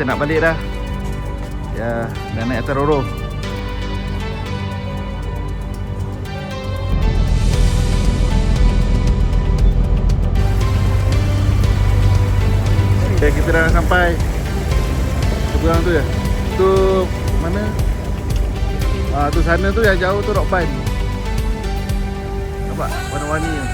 kita nak balik dah. Ya, dah naik atas roro. Okay, kita dah sampai. Seberang tu je. Tu mana? Tu sana tu yang jauh tu rock band. Nampak warna-warni tu.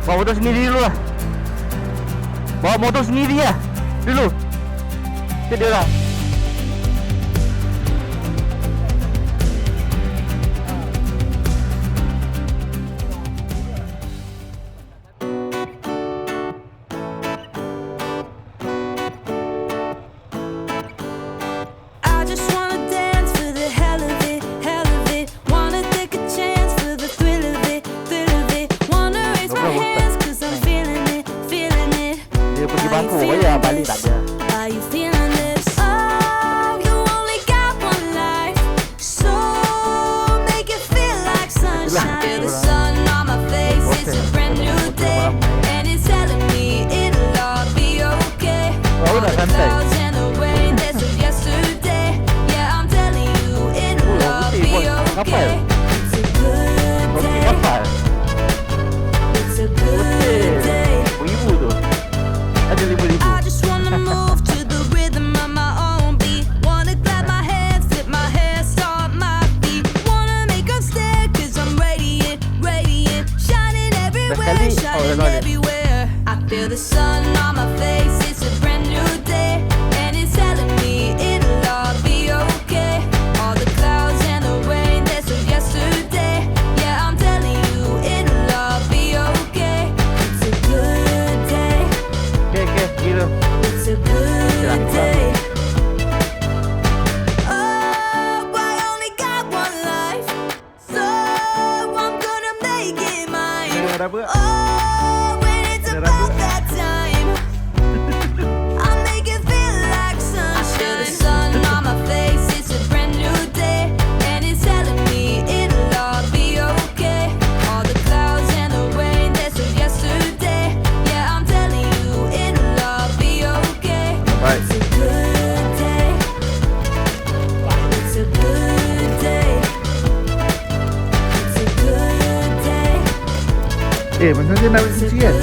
Bawa motor sendiri dulu lah. Bawa motor sendiri lah dulu. Sedia lah. Bangku ya, balik tak ada. Oh, dah santai. Kapal. Okey, kapal. Ibu tu. Ada 5,000. Macam dia nak kunci kan?